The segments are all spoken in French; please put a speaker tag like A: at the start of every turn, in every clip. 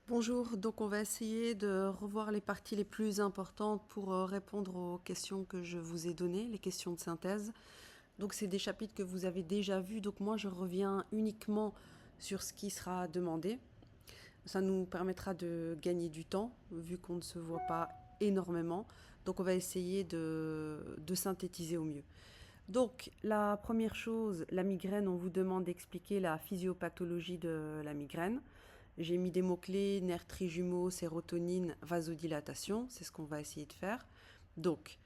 A: Bonjour, donc on va essayer de revoir les parties les plus importantes pour répondre aux questions que je vous ai données, les questions de synthèse. Donc c'est des chapitres que vous avez déjà vus, donc moi je reviens uniquement sur ce qui sera demandé. Ça nous permettra de gagner du temps, vu qu'on ne se voit pas énormément. Donc on va essayer de synthétiser au mieux. Donc la première chose, la migraine, on vous demande d'expliquer la physiopathologie de la migraine. J'ai mis des mots-clés, nerfs trijumeaux, sérotonine, vasodilatation. C'est ce qu'on va essayer de faire. Donc,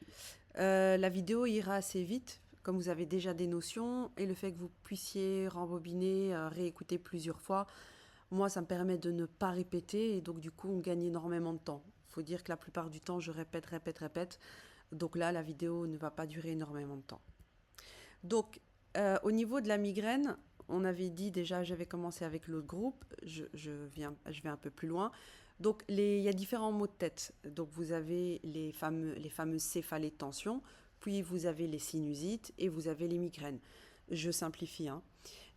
A: la vidéo ira assez vite, comme vous avez déjà des notions, et le fait que vous puissiez rembobiner, réécouter plusieurs fois, moi, ça me permet de ne pas répéter, et donc du coup, on gagne énormément de temps. Il faut dire que la plupart du temps, je répète, répète, répète. Donc là, la vidéo ne va pas durer énormément de temps. Donc, au niveau de la migraine, on avait dit déjà, j'avais commencé avec l'autre groupe, je vais un peu plus loin. Donc, il y a différents maux de tête. Donc, vous avez les fameuses céphalées de tension, puis vous avez les sinusites et vous avez les migraines. Je simplifie, hein.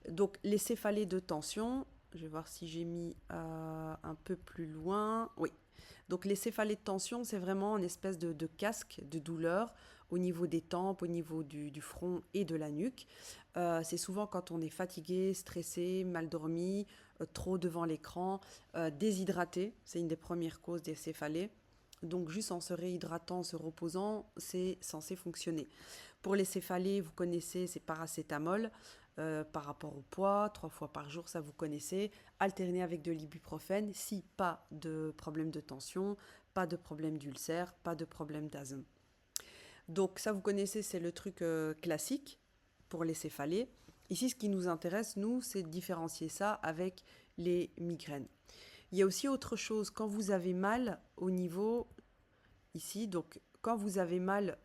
A: Donc, les céphalées de tension, je vais voir si j'ai mis un peu plus loin. Oui. Donc, les céphalées de tension, c'est vraiment une espèce de casque de douleur au niveau des tempes, au niveau du front et de la nuque. C'est souvent quand on est fatigué, stressé, mal dormi, trop devant l'écran, déshydraté. C'est une des premières causes des céphalées. Donc, juste en se réhydratant, en se reposant, c'est censé fonctionner. Pour les céphalées, vous connaissez, c'est paracétamol par rapport au poids, 3 fois par jour, ça vous connaissez. Alterner avec de l'ibuprofène si pas de problème de tension, pas de problème d'ulcère, pas de problème d'asthme. Donc ça, vous connaissez, c'est le truc classique pour les céphalées. Ici, ce qui nous intéresse, nous, c'est de différencier ça avec les migraines. Il y a aussi autre chose, quand vous avez mal au niveau ici, donc quand vous avez mal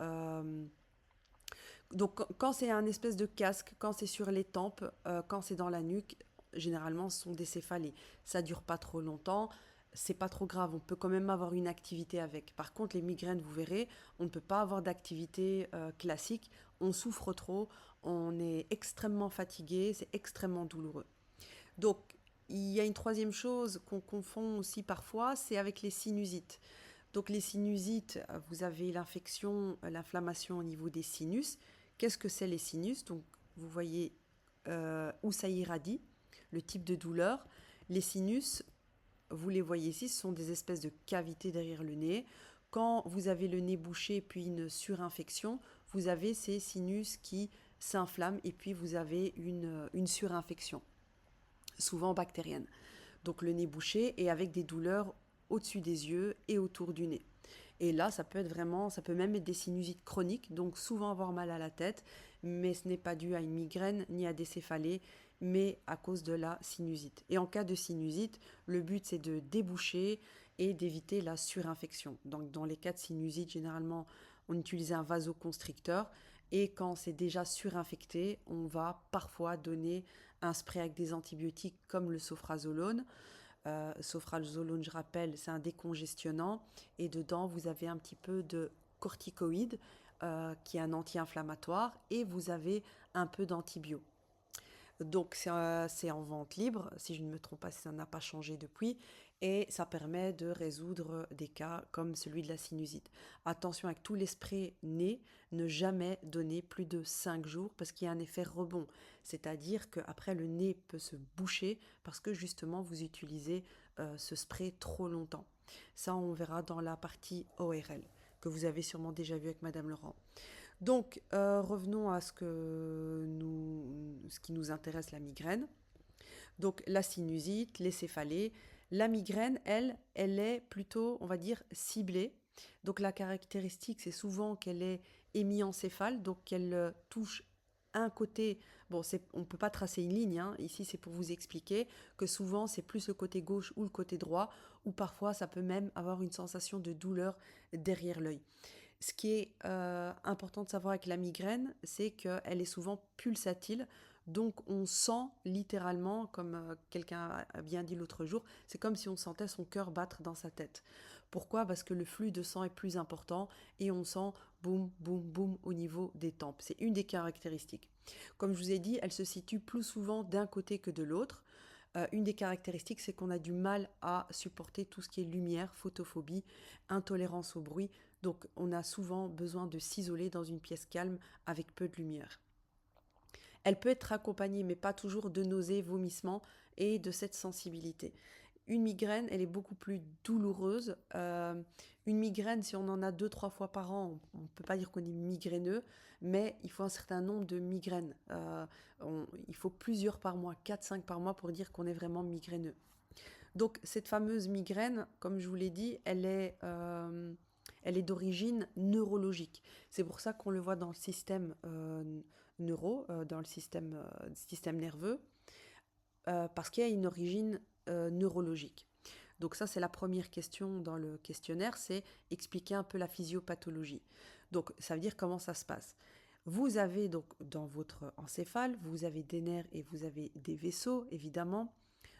A: donc quand c'est un espèce de casque, quand c'est sur les tempes, quand c'est dans la nuque, généralement ce sont des céphalées. Ça dure pas trop longtemps, c'est pas trop grave, on peut quand même avoir une activité avec. Par contre les migraines, vous verrez, on ne peut pas avoir d'activité classique, on souffre trop, on est extrêmement fatigué, c'est extrêmement douloureux. Donc il y a une troisième chose qu'on confond aussi parfois, c'est avec les sinusites. Donc les sinusites, vous avez l'infection, l'inflammation au niveau des sinus. Qu'est-ce que c'est les sinus? Donc vous voyez où ça irradie, le type de douleur. Les sinus, vous les voyez ici, ce sont des espèces de cavités derrière le nez. Quand vous avez le nez bouché puis une surinfection, vous avez ces sinus qui s'inflamment et puis vous avez une surinfection, souvent bactérienne. Donc le nez bouché et avec des douleurs au-dessus des yeux et autour du nez. Et là, ça peut être vraiment, ça peut même être des sinusites chroniques, donc souvent avoir mal à la tête, mais ce n'est pas dû à une migraine ni à des céphalées, mais à cause de la sinusite. Et en cas de sinusite, le but c'est de déboucher et d'éviter la surinfection. Donc dans les cas de sinusite, généralement, on utilise un vasoconstricteur. Et quand c'est déjà surinfecté, on va parfois donner un spray avec des antibiotiques comme le sofrazolone. Sofrazolone, je rappelle, c'est un décongestionnant. Et dedans, vous avez un petit peu de corticoïde, qui est un anti-inflammatoire, et vous avez un peu d'antibio. Donc c'est en vente libre, si je ne me trompe pas, si ça n'a pas changé depuis, et ça permet de résoudre des cas comme celui de la sinusite. Attention avec tous les sprays nez, ne jamais donner plus de 5 jours parce qu'il y a un effet rebond, c'est-à-dire qu'après le nez peut se boucher parce que justement vous utilisez ce spray trop longtemps. Ça on verra dans la partie ORL que vous avez sûrement déjà vu avec Madame Laurent. Donc, revenons à ce qui nous intéresse, la migraine. Donc, la sinusite, les céphalées. La migraine, elle est plutôt, on va dire, ciblée. Donc, la caractéristique, c'est souvent qu'elle est hémiancéphale, donc qu'elle touche un côté. Bon, on ne peut pas tracer une ligne, hein. Ici, c'est pour vous expliquer que souvent, c'est plus le côté gauche ou le côté droit, ou parfois, ça peut même avoir une sensation de douleur derrière l'œil. Ce qui est important de savoir avec la migraine, c'est qu'elle est souvent pulsatile. Donc on sent littéralement, comme quelqu'un a bien dit l'autre jour, c'est comme si on sentait son cœur battre dans sa tête. Pourquoi? Parce que le flux de sang est plus important et on sent boum, boum, boum au niveau des tempes. C'est une des caractéristiques. Comme je vous ai dit, elle se situe plus souvent d'un côté que de l'autre. une des caractéristiques, c'est qu'on a du mal à supporter tout ce qui est lumière, photophobie, intolérance au bruit. Donc on a souvent besoin de s'isoler dans une pièce calme avec peu de lumière. Elle peut être accompagnée, mais pas toujours, de nausées, vomissements et de cette sensibilité. Une migraine, elle est beaucoup plus douloureuse. Une migraine, si on en a 2-3 fois par an, on ne peut pas dire qu'on est migraineux, mais il faut un certain nombre de migraines. Il faut plusieurs par mois, 4-5 par mois pour dire qu'on est vraiment migraineux. Donc cette fameuse migraine, comme je vous l'ai dit, elle est d'origine neurologique. C'est pour ça qu'on le voit dans le système dans le système nerveux, parce qu'il y a une origine neurologique. Donc ça, c'est la première question dans le questionnaire, c'est expliquer un peu la physiopathologie. Donc ça veut dire comment ça se passe. Vous avez donc dans votre encéphale, vous avez des nerfs et vous avez des vaisseaux, évidemment.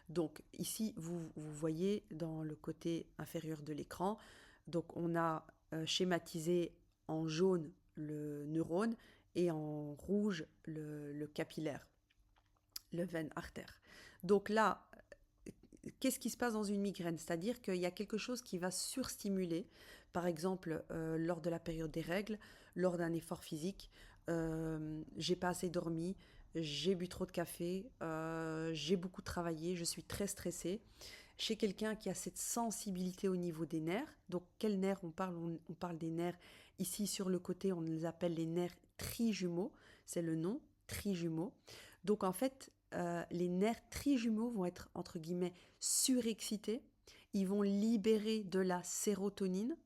A: Donc ici, vous voyez dans le côté inférieur de l'écran, donc on a schématisé en jaune le neurone et en rouge le capillaire, le veine artère. Donc là, qu'est-ce qui se passe dans une migraine? C'est-à-dire qu'il y a quelque chose qui va surstimuler, par exemple lors de la période des règles, lors d'un effort physique, j'ai pas assez dormi, j'ai bu trop de café, j'ai beaucoup travaillé, je suis très stressée. Chez quelqu'un qui a cette sensibilité au niveau des nerfs, donc quels nerfs on parle? On parle des nerfs, ici sur le côté, on les appelle les nerfs trijumeaux, c'est le nom, trijumeaux. Donc en fait, les nerfs trijumeaux vont être, entre guillemets, surexcités, ils vont libérer de la sérotonine,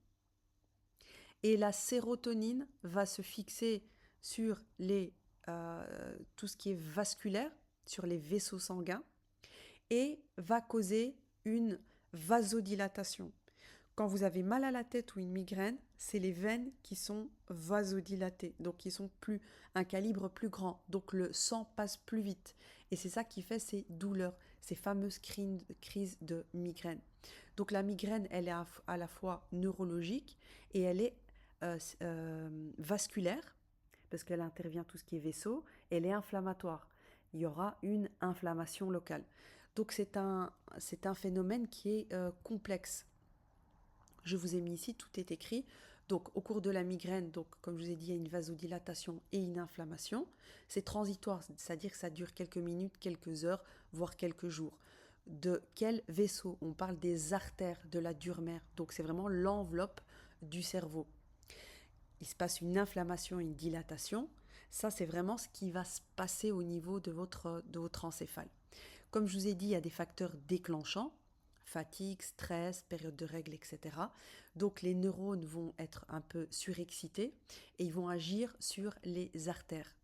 A: et la sérotonine va se fixer sur tout ce qui est vasculaire, sur les vaisseaux sanguins, et va causer une vasodilatation. Quand vous avez mal à la tête ou une migraine, c'est les veines qui sont vasodilatées, donc qui sont un calibre plus grand, donc le sang passe plus vite. Et c'est ça qui fait ces douleurs, ces fameuses crises de migraine. Donc la migraine, elle est à la fois neurologique et elle est vasculaire, parce qu'elle intervient tout ce qui est vaisseau, et elle est inflammatoire. Il y aura une inflammation locale. Donc c'est un phénomène qui est complexe. Je vous ai mis ici, tout est écrit. Donc au cours de la migraine, donc comme je vous ai dit, il y a une vasodilatation et une inflammation. C'est transitoire, c'est-à-dire que ça dure quelques minutes, quelques heures, voire quelques jours. De quel vaisseau? On parle des artères de la dure-mère. Donc c'est vraiment l'enveloppe du cerveau. Il se passe une inflammation, une dilatation. Ça, c'est vraiment ce qui va se passer au niveau de votre encéphale. Comme je vous ai dit, il y a des facteurs déclenchants, fatigue, stress, période de règles, etc. Donc les neurones vont être un peu surexcités et ils vont agir sur les artères.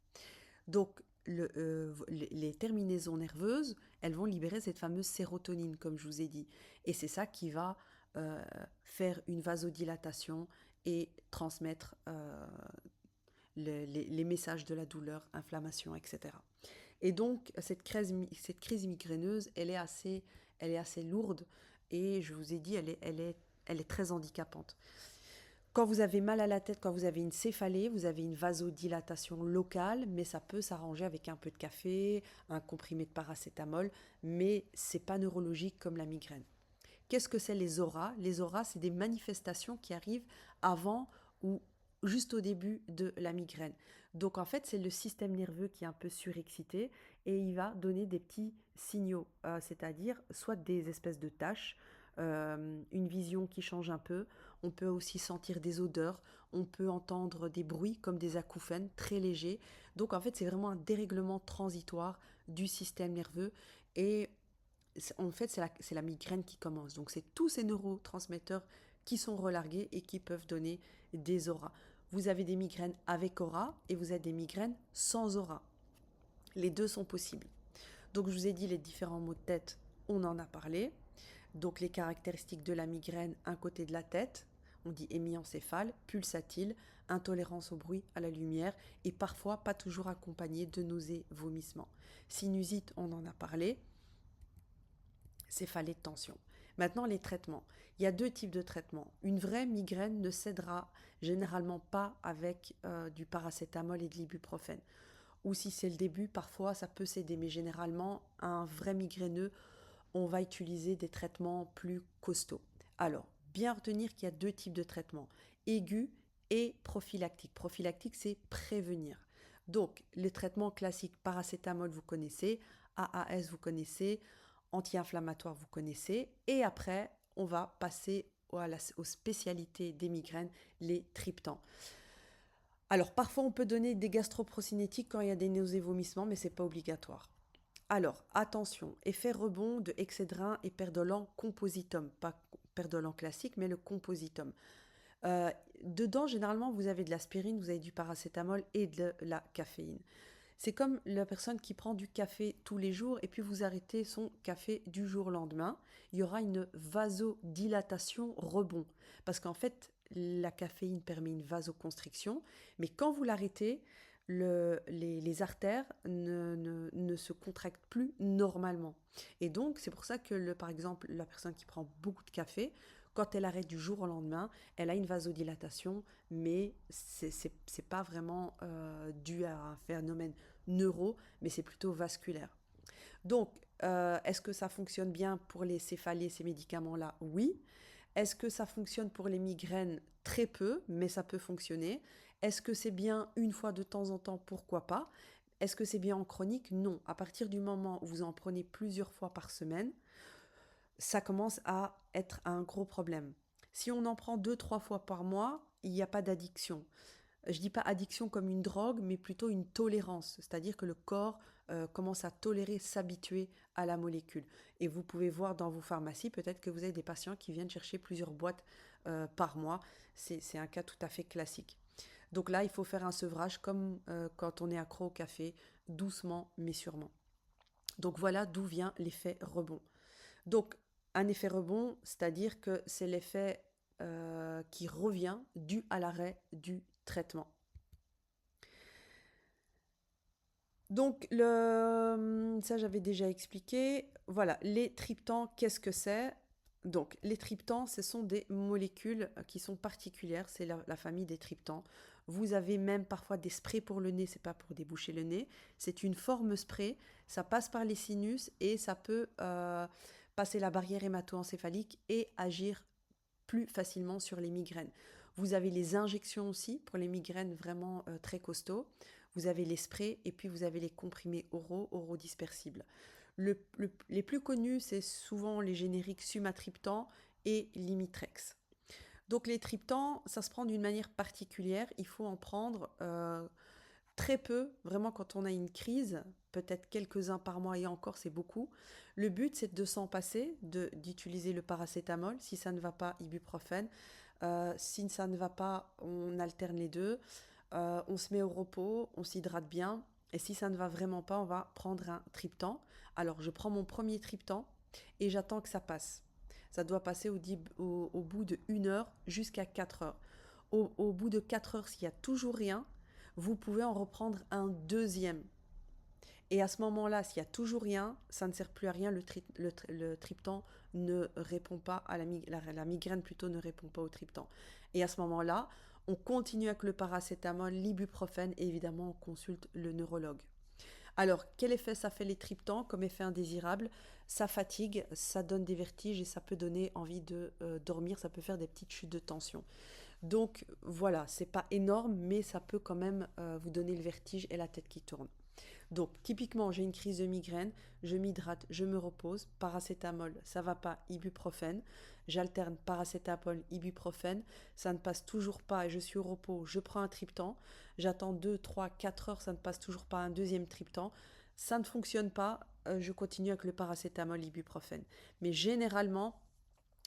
A: Donc les terminaisons nerveuses, elles vont libérer cette fameuse sérotonine, comme je vous ai dit. Et c'est ça qui va faire une vasodilatation et transmettre les messages de la douleur, inflammation, etc. Et donc, cette crise migraineuse, elle est assez lourde et je vous ai dit, elle est très handicapante. Quand vous avez mal à la tête, quand vous avez une céphalée, vous avez une vasodilatation locale, mais ça peut s'arranger avec un peu de café, un comprimé de paracétamol, mais c'est pas neurologique comme la migraine. Qu'est-ce que c'est les auras? Les auras, c'est des manifestations qui arrivent avant ou juste au début de la migraine. Donc en fait, c'est le système nerveux qui est un peu surexcité et il va donner des petits signaux, c'est-à-dire soit des espèces de taches, une vision qui change un peu, on peut aussi sentir des odeurs, on peut entendre des bruits comme des acouphènes très légers. Donc en fait, c'est vraiment un dérèglement transitoire du système nerveux et en fait, c'est la migraine qui commence. Donc, c'est tous ces neurotransmetteurs qui sont relargués et qui peuvent donner des auras. Vous avez des migraines avec aura et vous avez des migraines sans aura. Les deux sont possibles. Donc, je vous ai dit les différents maux de tête, on en a parlé. Donc, les caractéristiques de la migraine, un côté de la tête, on dit hémiencéphale, pulsatile, intolérance au bruit, à la lumière et parfois pas toujours accompagné de nausées, vomissements. Sinusite, on en a parlé. Céphalée de tension. Maintenant, les traitements. Il y a deux types de traitements. Une vraie migraine ne cédera généralement pas avec du paracétamol et de l'ibuprofène. Ou si c'est le début, parfois ça peut céder, mais généralement, un vrai migraineux, on va utiliser des traitements plus costauds. Alors, bien retenir qu'il y a deux types de traitements, aigu et prophylactique. Prophylactique, c'est prévenir. Donc, les traitements classiques, paracétamol, vous connaissez, AAS, vous connaissez, anti-inflammatoire, vous connaissez, et après, on va passer aux spécialités des migraines, les triptans. Alors, parfois, on peut donner des gastroprocinétiques quand il y a des nausées vomissements, mais ce n'est pas obligatoire. Alors, attention, effet rebond de Excedrin et Perdolan compositum, pas Perdolan classique, mais le compositum. Euh, Dedans, généralement, vous avez de l'aspirine, vous avez du paracétamol et de la caféine. C'est comme la personne qui prend du café tous les jours et puis vous arrêtez son café du jour au lendemain. Il y aura une vasodilatation rebond. Parce qu'en fait, la caféine permet une vasoconstriction, mais quand vous l'arrêtez, les artères ne se contractent plus normalement. Et donc, c'est pour ça que, par exemple, la personne qui prend beaucoup de café, quand elle arrête du jour au lendemain, elle a une vasodilatation, mais c'est pas vraiment dû à un phénomène neuro, mais c'est plutôt vasculaire. Donc, est-ce que ça fonctionne bien pour les céphalées, ces médicaments-là? Oui. Est-ce que ça fonctionne pour les migraines? Très peu, mais ça peut fonctionner. Est-ce que c'est bien une fois de temps en temps? Pourquoi pas? Est-ce que c'est bien en chronique? Non. À partir du moment où vous en prenez plusieurs fois par semaine, ça commence à être un gros problème. Si on en prend 2-3 fois par mois, il n'y a pas d'addiction. Je ne dis pas addiction comme une drogue, mais plutôt une tolérance, c'est-à-dire que le corps commence à tolérer, s'habituer à la molécule. Et vous pouvez voir dans vos pharmacies, peut-être que vous avez des patients qui viennent chercher plusieurs boîtes par mois. C'est un cas tout à fait classique. Donc là, il faut faire un sevrage comme quand on est accro au café, doucement mais sûrement. Donc voilà d'où vient l'effet rebond. Donc un effet rebond, c'est-à-dire que c'est l'effet qui revient dû à l'arrêt du traitement. Donc, ça j'avais déjà expliqué. Voilà, les triptans, qu'est-ce que c'est? Donc, les triptans, ce sont des molécules qui sont particulières, c'est la famille des triptans. Vous avez même parfois des sprays pour le nez, c'est pas pour déboucher le nez, c'est une forme spray, ça passe par les sinus et ça peut passer la barrière hémato-encéphalique et agir plus facilement sur les migraines. Vous avez les injections aussi pour les migraines vraiment très costauds. Vous avez les sprays et puis vous avez les comprimés oraux dispersibles. Les plus connus, c'est souvent les génériques Sumatriptan et Limitrex. Donc les triptans, ça se prend d'une manière particulière. Il faut en prendre très peu, vraiment quand on a une crise, peut-être quelques-uns par mois et encore c'est beaucoup. Le but c'est de s'en passer, d'utiliser le paracétamol. Si ça ne va pas, ibuprofène. Si ça ne va pas, on alterne les deux. On se met au repos, on s'hydrate bien. Et si ça ne va vraiment pas, on va prendre un triptan. Alors je prends mon premier triptan et j'attends que ça passe. Ça doit passer au bout de 1 heure jusqu'à 4 heures. Au bout de 4 heures, s'il n'y a toujours rien, vous pouvez en reprendre un deuxième. Et à ce moment-là, s'il n'y a toujours rien, ça ne sert plus à rien, le triptan ne répond pas à la migraine plutôt ne répond pas au triptan. Et à ce moment-là, on continue avec le paracétamol, l'ibuprofène et évidemment on consulte le neurologue. Alors, quel effet ça fait les triptans comme effet indésirable? Ça fatigue, ça donne des vertiges et ça peut donner envie de dormir, ça peut faire des petites chutes de tension. Donc voilà, c'est pas énorme, mais ça peut quand même vous donner le vertige et la tête qui tourne. Donc typiquement, j'ai une crise de migraine, je m'hydrate, je me repose, paracétamol, ça va pas, ibuprofène, j'alterne paracétamol, ibuprofène, ça ne passe toujours pas et je suis au repos, je prends un triptan, j'attends 2, 3, 4 heures, ça ne passe toujours pas, un deuxième triptan, ça ne fonctionne pas, je continue avec le paracétamol, ibuprofène. Mais généralement,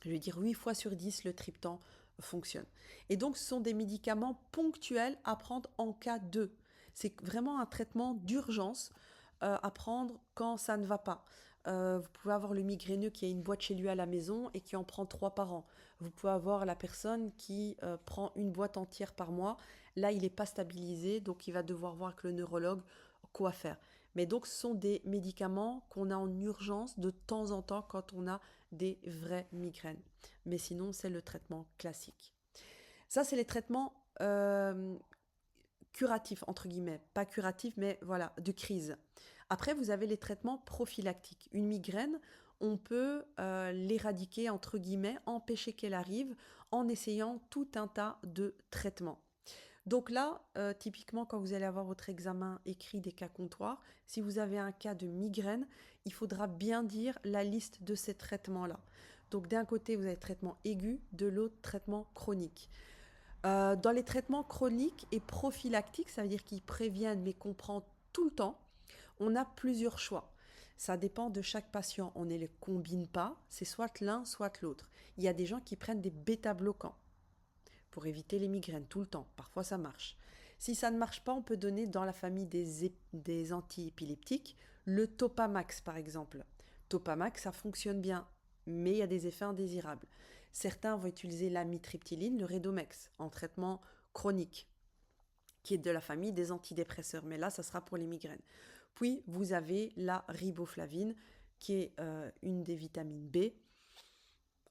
A: je vais dire 8 fois sur 10, le triptan fonctionne. Et donc, ce sont des médicaments ponctuels à prendre en cas de. C'est vraiment un traitement d'urgence à prendre quand ça ne va pas. Vous pouvez avoir le migraineux qui a une boîte chez lui à la maison et qui en prend 3 par an. Vous pouvez avoir la personne qui prend une boîte entière par mois. Là, il n'est pas stabilisé, donc il va devoir voir avec le neurologue quoi faire. Mais donc, ce sont des médicaments qu'on a en urgence de temps en temps quand on a des vraies migraines. Mais sinon, c'est le traitement classique. Ça, c'est les traitements curatifs, entre guillemets. Pas curatifs, mais voilà, de crise. Après, vous avez les traitements prophylactiques. Une migraine, on peut l'éradiquer, entre guillemets, empêcher qu'elle arrive en essayant tout un tas de traitements. Donc là, typiquement, quand vous allez avoir votre examen écrit des cas comptoirs, si vous avez un cas de migraine, il faudra bien dire la liste de ces traitements-là. Donc d'un côté, vous avez traitement aigu, de l'autre, traitement chronique. Dans les traitements chroniques et prophylactiques, ça veut dire qu'ils préviennent mais qu'on prend tout le temps, on a plusieurs choix. Ça dépend de chaque patient. On ne les combine pas, c'est soit l'un, soit l'autre. Il y a des gens qui prennent des bêta-bloquants pour éviter les migraines tout le temps. Parfois, ça marche. Si ça ne marche pas, on peut donner dans la famille des antiépileptiques le Topamax, par exemple. Topamax, ça fonctionne bien, mais il y a des effets indésirables. Certains vont utiliser l'amitriptyline, le Redomex, en traitement chronique, qui est de la famille des antidépresseurs. Mais là, ça sera pour les migraines. Puis, vous avez la riboflavine, qui est une des vitamines B.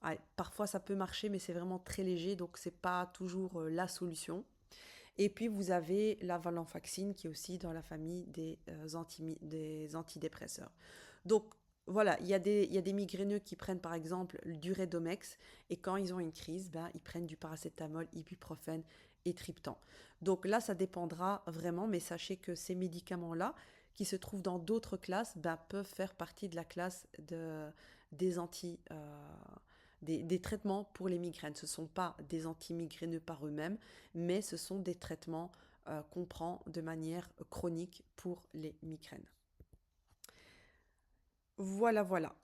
A: Ah, parfois, ça peut marcher, mais c'est vraiment très léger, donc c'est pas toujours la solution. Et puis, vous avez la valenfaxine, qui est aussi dans la famille des antidépresseurs. Donc, voilà, il y a des migraineux qui prennent par exemple du Redomex et quand ils ont une crise, ben, ils prennent du paracétamol, ibuprofène et triptan. Donc là, ça dépendra vraiment, mais sachez que ces médicaments-là, qui se trouvent dans d'autres classes, ben, peuvent faire partie de la classe des des traitements pour les migraines. Ce ne sont pas des antimigraineux par eux-mêmes, mais ce sont des traitements qu'on prend de manière chronique pour les migraines. Voilà, voilà.